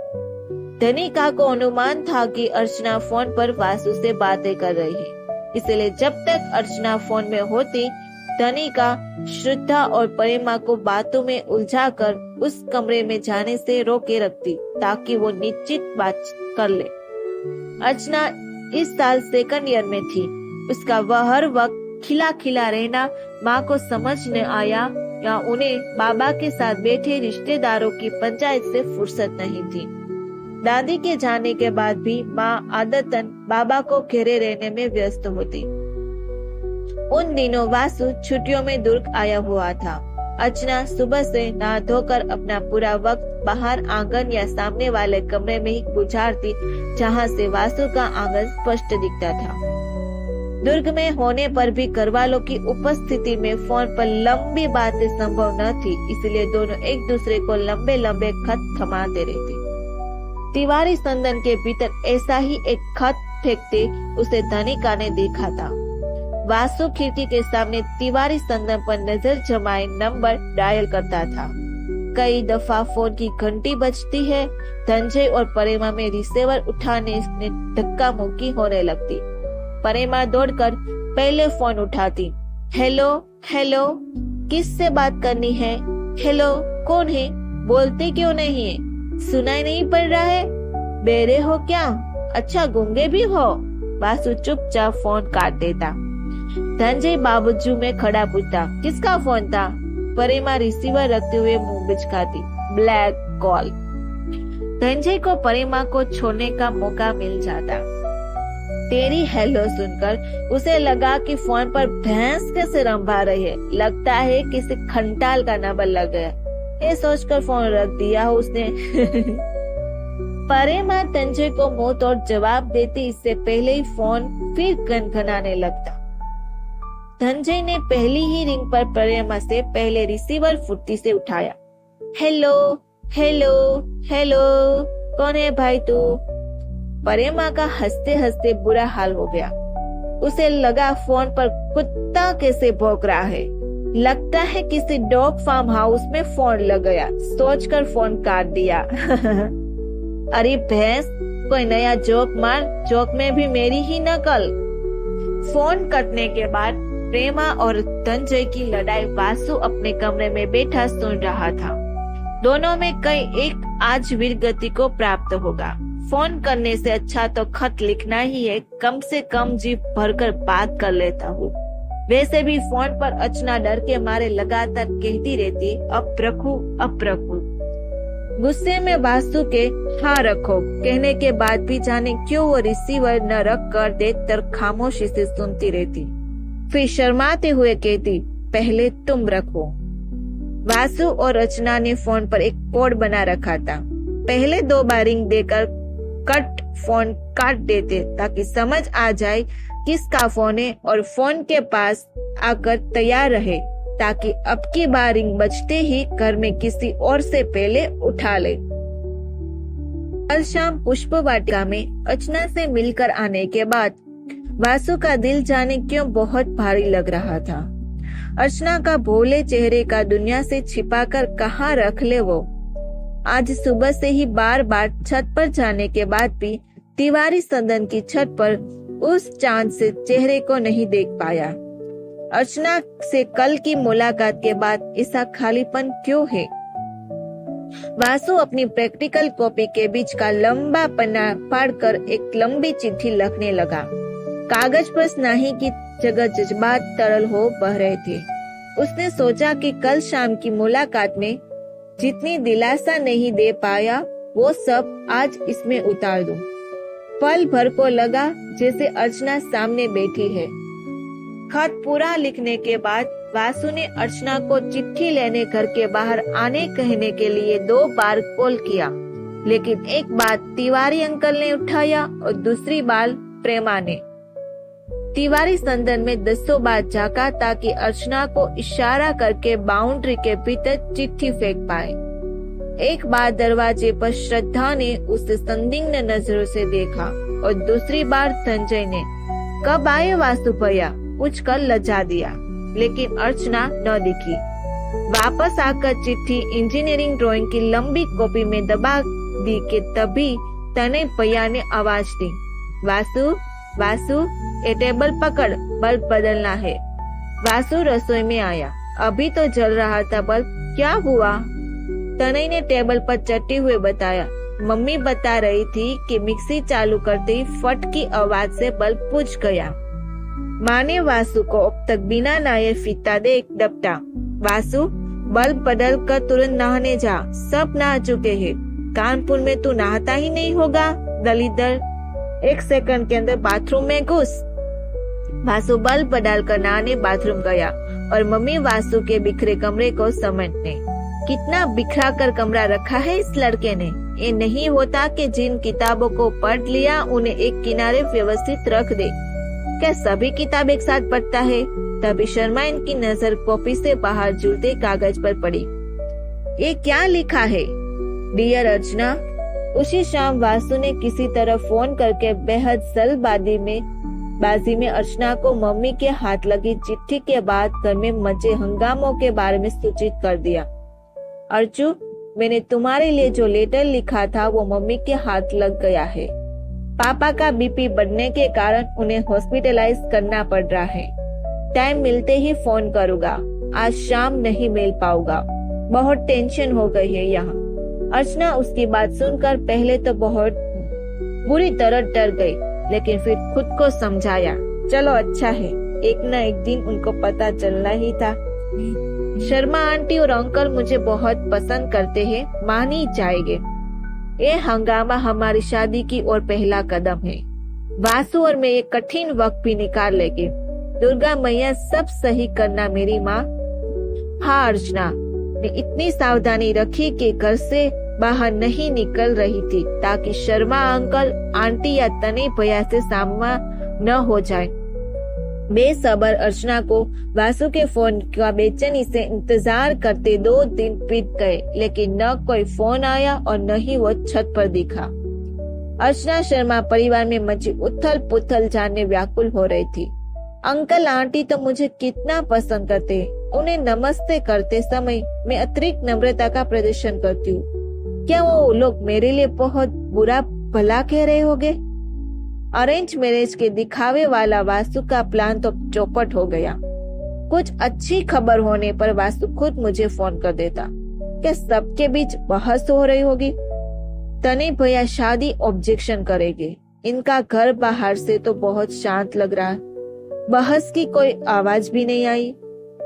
Speaker 1: धनिका को अनुमान था कि अर्चना फोन पर वासु से बातें कर रही है, इसलिए जब तक अर्चना फोन में होती धनिका श्रद्धा और प्रेमा को बातों में उलझाकर उस कमरे में जाने से रोके रखती ताकि वो निश्चित बात कर ले। अर्चना इस साल सेकंड ईयर में थी। उसका वह हर वक्त खिला खिला रहना माँ को समझ न आया या उन्हें बाबा के साथ बैठे रिश्तेदारों की पंचायत से फुर्सत नहीं थी। दादी के जाने के बाद भी माँ आदतन बाबा को घेरे रहने में व्यस्त होती। उन दिनों वासु छुट्टियों में दुर्ग आया हुआ था। अर्चना सुबह से नहा धोकर अपना पूरा वक्त बाहर आंगन या सामने वाले कमरे में ही गुजारती, जहाँ से वासु का आंगन स्पष्ट दिखता था। दुर्ग में होने पर भी घरवालों की उपस्थिति में फोन पर लंबी बातें संभव न थी, इसलिए दोनों एक दूसरे को लंबे लंबे खत थमाते रहते। तिवारी संदन के भीतर ऐसा ही एक खत फेंकते उसे धनिका ने देखा था। वासु खिड़की के सामने तिवारी संदन पर नजर जमाए नंबर डायल करता था। कई दफा फोन की घंटी बजती है। धनंजय और प्रेमा में रिसीवर उठाने से धक्का मुक्की होने लगती। प्रेमा दौड़कर पहले फोन उठाती। हेलो हेलो, किससे बात करनी है? हेलो कौन है? बोलते क्यों नहीं है? सुनाई नहीं पड़ रहा है? बेरे हो क्या? अच्छा गूंगे भी हो? वासु चुपचाप फोन काट देता। धनंजय बावजू में खड़ा पूछता, किसका फोन था? प्रेमा रिसीवर रखते हुए मुंह बिचकाती, ब्लैक कॉल। धनंजय को प्रेमा को छोड़ने का मौका मिल जाता। तेरी हेलो सुनकर उसे लगा कि फोन पर भैंस कैसे रंभा रही है, लगता है किसी खंटाल का नंबर लग गया। ये सोचकर फोन रख दिया उसने। प्रेमा धनंजय को मुंह तोड़ जवाब देती इससे पहले ही फोन फिर गनगनाने लगता। धनंजय ने पहली ही रिंग पर प्रेमा से पहले रिसीवर फुर्ती से उठाया। हेलो हेलो हेलो, कौन है भाई तू? प्रेमा का हंसते हंसते बुरा हाल हो गया। उसे लगा फोन पर कुत्ता कैसे भौंक रहा है, लगता है किसी डॉग फार्म हाउस में फोन लग गया। सोचकर फोन काट दिया। अरे भैंस, कोई नया जोक मार, जोक में भी मेरी ही नकल। फोन कटने के बाद प्रेमा और धनंजय की लड़ाई वासु अपने कमरे में बैठा सुन रहा था। दोनों में कई एक आज वीर गति को प्राप्त होगा। फोन करने से अच्छा तो खत लिखना ही है, कम से कम जी भरकर बात कर लेता हूँ। वैसे भी फोन पर अर्चना डर के मारे लगातार कहती रहती, अब रखूं अब रखूं। गुस्से में वासु के हाँ रखो कहने के बाद भी जाने क्यों वो रिसीवर न रख कर देर खामोशी से सुनती रहती। फिर शर्माते हुए कहती, पहले तुम रखो। वासु और अर्चना ने फोन पर एक कोड बना रखा था। पहले 2 बार रिंग देकर कट फोन काट देते ताकि समझ आ जाए किसका फोन है और फोन के पास आकर तैयार रहे, ताकि अब की बार रिंग बजते ही घर में किसी और से पहले उठा ले। कल शाम पुष्प वाटिका में अर्चना से मिलकर आने के बाद वासु का दिल जाने क्यों बहुत भारी लग रहा था। अर्चना का भोले चेहरे का दुनिया से छिपाकर कहाँ रख ले वो। आज सुबह से ही बार बार छत पर जाने के बाद भी तिवारी सदन की छत पर उस चांद से चेहरे को नहीं देख पाया। अर्चना से कल की मुलाकात के बाद ऐसा खालीपन क्यों है। वासु अपनी प्रैक्टिकल कॉपी के बीच का लंबा पन्ना फाड़कर एक लंबी चिट्ठी लिखने लगा। कागज पर स्नाही की जगह जज्बात तरल हो बह रहे थे। उसने सोचा कि कल शाम की मुलाकात में जितनी दिलासा नहीं दे पाया वो सब आज इसमें उतार दूं। पल भर को लगा जैसे अर्चना सामने बैठी है। खत पूरा लिखने के बाद वासु ने अर्चना को चिट्ठी लेने घर के बाहर आने कहने के लिए 2 बार कॉल किया, लेकिन एक बार तिवारी अंकल ने उठाया और दूसरी बार प्रेमा ने। तिवारी संदन में 10 बार झांका ताकि अर्चना को इशारा करके बाउंड्री के भीतर चिट्ठी फेंक पाए। एक बार दरवाजे पर श्रद्धा ने उसे संदिग्ध नजरों से देखा और दूसरी बार संजय ने। कब आए वासु भैया पूछकर लजा दिया, लेकिन अर्चना न दिखी। वापस आकर चिट्ठी इंजीनियरिंग ड्राइंग की लंबी कॉपी में दबा दी कि तभी तने भैया ने आवाज दी, वासु वासु ये टेबल पकड़, बल्ब बदलना है। वासु रसोई में आया। अभी तो जल रहा था बल्ब, क्या हुआ? तनय ने टेबल पर चटते हुए बताया, मम्मी बता रही थी कि मिक्सी चालू करते ही फट की आवाज से बल्ब बुझ गया। माँ ने वासु को अब तक बिना नहाए फीता देख डपटा, वासु बल्ब बदल कर तुरंत नहाने जा, सब नहा चुके हैं। कानपुर में तू नहाता ही नहीं होगा दलिदर, 1 सेकंड के अंदर बाथरूम में घुस। वासु बल्ब बदल कर नहाने बाथरूम गया और मम्मी वासु के बिखरे कमरे को समेटने। कितना बिखरा कर कमरा रखा है इस लड़के ने। ये नहीं होता कि जिन किताबों को पढ़ लिया उन्हें एक किनारे व्यवस्थित रख दे। क्या सभी किताब एक साथ पढ़ता है? तभी शर्मा इनकी नजर कॉपी से बाहर जुड़ते कागज पर पड़ी। ये क्या लिखा है? डियर अर्चना। उसी शाम वासु ने किसी तरह फोन करके बेहद जल्दबाजी में अर्चना को मम्मी के हाथ लगी चिट्ठी के बाद घर में मचे हंगामों के बारे में सूचित कर दिया। अर्चू, मैंने तुम्हारे लिए जो लेटर लिखा था वो मम्मी के हाथ लग गया है। पापा का बीपी बढ़ने के कारण उन्हें हॉस्पिटलाइज करना पड़ रहा है। टाइम मिलते ही फोन करूंगा, आज शाम नहीं मिल पाऊंगा, बहुत टेंशन हो गई है यहाँ। अर्चना उसकी बात सुनकर पहले तो बहुत बुरी तरह डर गई, लेकिन फिर खुद को समझाया, चलो अच्छा है, एक न एक दिन उनको पता चलना ही था। शर्मा आंटी और अंकल मुझे बहुत पसंद करते हैं, मान ही जाएंगे। ये हंगामा हमारी शादी की ओर पहला कदम है। वासु और मैं ये कठिन वक्त भी निकाल लेंगे। दुर्गा मैया सब सही करना मेरी माँ। हाँ अर्चना ने इतनी सावधानी रखी कि घर से बाहर नहीं निकल रही थी ताकि शर्मा अंकल आंटी या तने भैया से सामना न हो जाए। बेसब्र अर्चना को वासु के फोन का बेचैनी से इंतजार करते 2 दिन बीत गए, लेकिन न कोई फोन आया और न ही वो छत पर दिखा। अर्चना शर्मा परिवार में मची उथल पुथल जानने व्याकुल हो रही थी। अंकल आंटी तो मुझे कितना पसंद करते हैं, उन्हें नमस्ते करते समय मैं अतिरिक्त नम्रता का प्रदर्शन करती हूँ। क्या वो लोग मेरे लिए बहुत बुरा भला कह रहे होंगे? अरेंज मैरिज के दिखावे वाला वासु का प्लान तो चौपट हो गया। कुछ अच्छी खबर होने पर वासु खुद मुझे फोन कर देता। क्या सबके बीच बहस हो रही होगी? तने भैया शादी ऑब्जेक्शन करेंगे। इनका घर बाहर से तो बहुत शांत लग रहा है, बहस की कोई आवाज भी नहीं आई।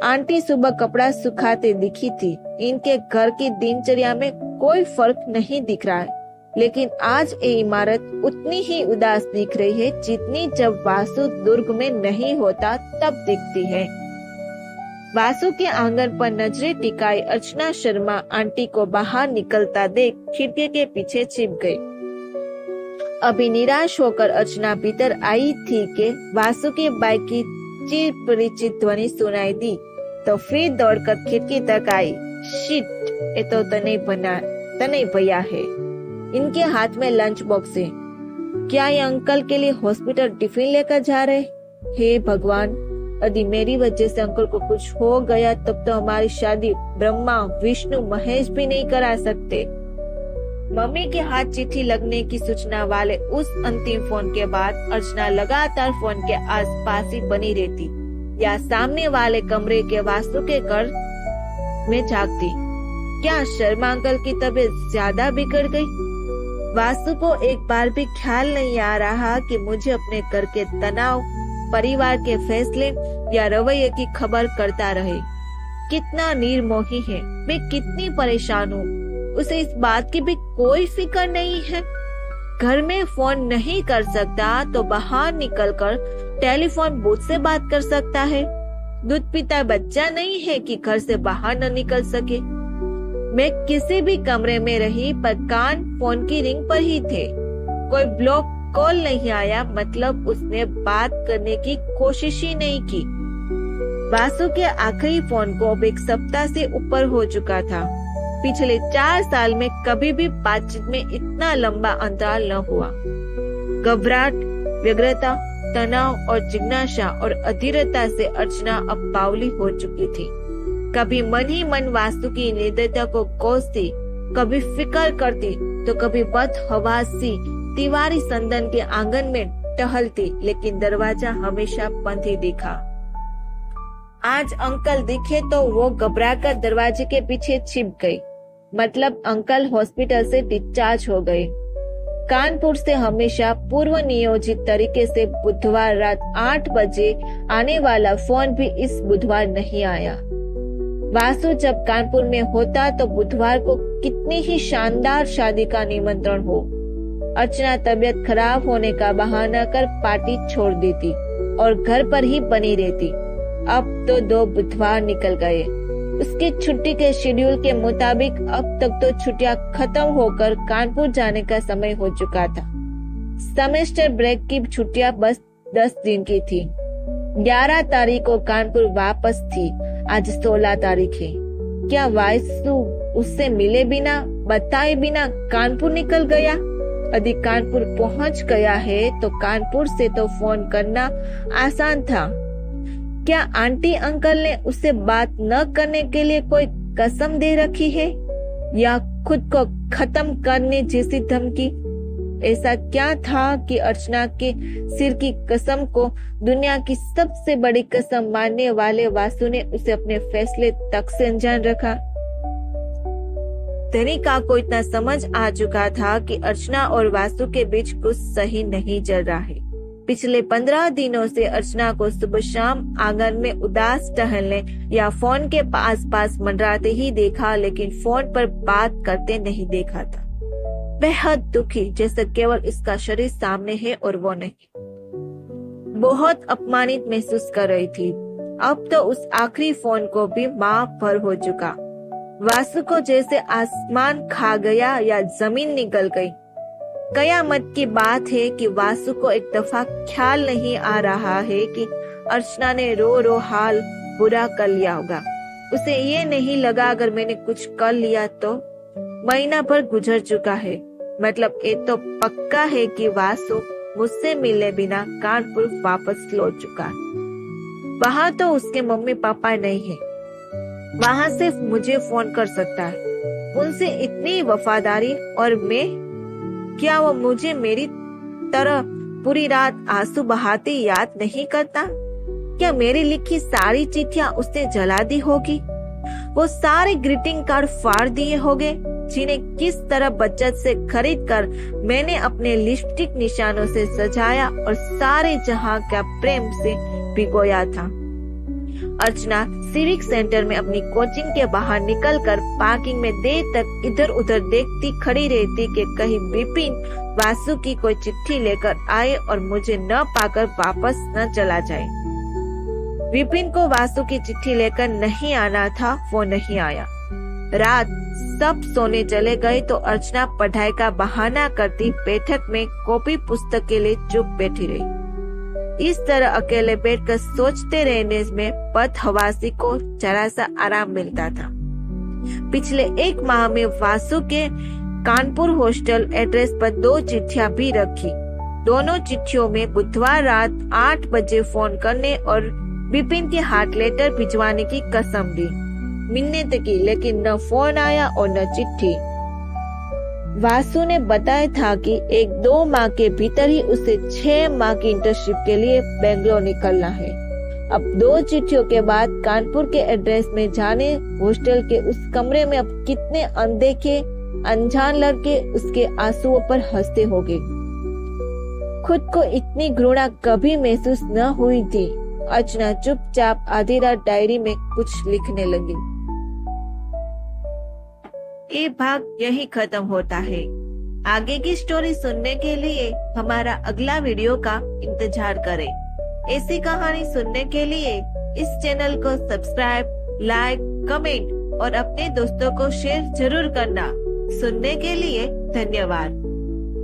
Speaker 1: आंटी सुबह कपड़ा सुखाते दिखी थी। इनके घर की दिनचर्या में कोई फर्क नहीं दिख रहा है, लेकिन आज ये इमारत उतनी ही उदास दिख रही है जितनी जब वासु दुर्ग में नहीं होता तब दिखती है। वासु के आंगन पर नजरें टिकाई अर्चना शर्मा आंटी को बाहर निकलता देख खिड़की के पीछे छिप गई। अभी निराश होकर अर्चना भीतर आई थी कि वासु की बाइक की चिर परिचित ध्वनि सुनाई दी, तो फिर दौड़कर खिड़की तक आई। शिट, ये तो तने भैया है। इनके हाथ में लंच बॉक्स है। क्या ये अंकल के लिए हॉस्पिटल टिफिन लेकर जा रहे? हे भगवान, यदि मेरी वजह से अंकल को कुछ हो गया तब तो हमारी शादी ब्रह्मा, विष्णु, महेश भी नहीं करा सकते। मम्मी के हाथ चिट्ठी लगने की सूचना वाले उस अंतिम फोन के बाद अर्चना लगातार फोन के आसपास ही बनी रहती या सामने वाले कमरे के वासु के घर में झांकती। क्या शर्मा अंकल की तबीयत ज्यादा बिगड़ गई? वासु को एक बार भी ख्याल नहीं आ रहा कि मुझे अपने घर के तनाव, परिवार के फैसले या रवैये की खबर करता रहे। कितना निर्मोही है, मैं कितनी परेशान हूँ, उसे इस बात की भी कोई फिक्र नहीं है। घर में फोन नहीं कर सकता तो बाहर निकलकर टेलीफोन बूथ से बात कर सकता है। दूध पीता बच्चा नहीं है कि घर से बाहर न निकल सके। मैं किसी भी कमरे में रही पर कान फोन की रिंग पर ही थे। कोई ब्लॉक कॉल नहीं आया, मतलब उसने बात करने की कोशिश ही नहीं की। वासु के आखिरी फोन को अब 1 सप्ताह से ऊपर हो चुका था। पिछले 4 साल में कभी भी बातचीत में इतना लंबा अंतराल न हुआ। घबराहट, व्यग्रता, तनाव और जिज्ञासा और अधीरता से अर्चना अब बावली हो चुकी थी। कभी मन ही मन वास्तु की निर्दयता को कोसती, कभी फिक्र करती तो कभी बदहवासी तिवारी संदन के आंगन में टहलती, लेकिन दरवाजा हमेशा बंद ही दिखा। आज अंकल दिखे तो वो घबराकर दरवाजे के पीछे छिप गई, मतलब अंकल हॉस्पिटल से डिस्चार्ज हो गए। कानपुर से हमेशा पूर्व नियोजित तरीके से बुधवार रात 8 बजे आने वाला फोन भी इस बुधवार नहीं आया। वासु जब कानपुर में होता तो बुधवार को कितनी ही शानदार शादी का निमंत्रण हो। अर्चना तबीयत खराब होने का बहाना कर पार्टी छोड़ देती और घर पर ही बनी रहती। अब तो 2 बुधवार निकल गए। उसके छुट्टी के शेड्यूल के मुताबिक अब तक तो छुट्टियां खत्म होकर कानपुर जाने का समय हो चुका था। सेमेस्टर ब्रेक की छुट्टियां बस 10 दिन की थी। 11 तारीख को कानपुर वापस थी। आज 16 तारीख है। क्या वासु उससे मिले बिना, बताए बिना कानपुर निकल गया? यदि कानपुर पहुंच गया है तो कानपुर से तो फोन करना आसान था। क्या आंटी अंकल ने उसे बात न करने के लिए कोई कसम दे रखी है या खुद को खत्म करने जैसी धमकी? ऐसा क्या था कि अर्चना के सिर की कसम को दुनिया की सबसे बड़ी कसम मानने वाले वासु ने उसे अपने फैसले तक से अनजान रखा? धनिका को इतना समझ आ चुका था कि अर्चना और वासु के बीच कुछ सही नहीं चल रहा है। पिछले 15 दिनों से अर्चना को सुबह शाम आंगन में उदास टहलने या फोन के पास मंडराते ही देखा, लेकिन फोन पर बात करते नहीं देखा था। बेहद दुखी, जैसे केवल इसका शरीर सामने है और वो नहीं। बहुत अपमानित महसूस कर रही थी। अब तो उस आखिरी फोन को भी माफ भर हो चुका। वासु को जैसे आसमान खा गया या जमीन निकल गई। कयामत की बात है कि वासु को एक दफा ख्याल नहीं आ रहा है कि अर्चना ने रो हाल बुरा कर लिया होगा। उसे ये नहीं लगा अगर मैंने कुछ कर लिया तो। महीना भर गुजर चुका है, मतलब ये तो पक्का है कि वासु मुझसे मिले बिना कानपुर वापस लौट चुका है। वहाँ तो उसके मम्मी पापा नहीं है, वहाँ सिर्फ मुझे फोन कर सकता है। उनसे इतनी वफादारी, और मैं, क्या वो मुझे मेरी तरह पूरी रात आंसू बहाते याद नहीं करता? क्या मेरी लिखी सारी चिट्ठियां उसने जला दी होगी? वो सारे ग्रीटिंग कार्ड फाड़ दिए होंगे जिन्हें किस तरह बचत से खरीद कर मैंने अपने लिपस्टिक निशानों से सजाया और सारे जहां का प्रेम से भिगोया था। अर्चना सिविक सेंटर में अपनी कोचिंग के बाहर निकलकर पार्किंग में देर तक इधर उधर देखती खड़ी रहती कि कहीं विपिन वासु की कोई चिट्ठी लेकर आए और मुझे न पाकर वापस न चला जाए। विपिन को वासु की चिट्ठी लेकर नहीं आना था, वो नहीं आया। रात सब सोने चले गए तो अर्चना पढ़ाई का बहाना करती बैठक में कॉपी पुस्तक के लिए चुप बैठी रही। इस तरह अकेले बैठकर सोचते रहने में बदहवासी को जरा सा आराम मिलता था। पिछले 1 माह में वासु के कानपुर हॉस्टल एड्रेस पर 2 चिट्ठियां भी रखी। दोनों चिट्ठियों में बुधवार रात 8 बजे फोन करने और विपिन के हार्ट लेटर भिजवाने की कसम दी। मिन्नत की, लेकिन न फोन आया और न चिट्ठी। वासु ने बताया था कि 1-2 माह के भीतर ही उसे 6 माह की इंटर्नशिप के लिए बेंगलोर निकलना है। अब 2 चिट्ठियों के बाद कानपुर के एड्रेस में जाने हॉस्टल के उस कमरे में अब कितने अनदेखे अनजान लड़के उसके आंसुओं पर हंसते होंगे। खुद को इतनी घृणा कभी महसूस न हुई थी। अर्चना चुपचाप आधी रात डायरी में कुछ लिखने लगी। ये भाग यही खत्म होता है। आगे की स्टोरी सुनने के लिए हमारा अगला वीडियो का इंतजार करें। ऐसी कहानी सुनने के लिए इस चैनल को सब्सक्राइब, लाइक, कमेंट और अपने दोस्तों को शेयर जरूर करना। सुनने के लिए धन्यवाद।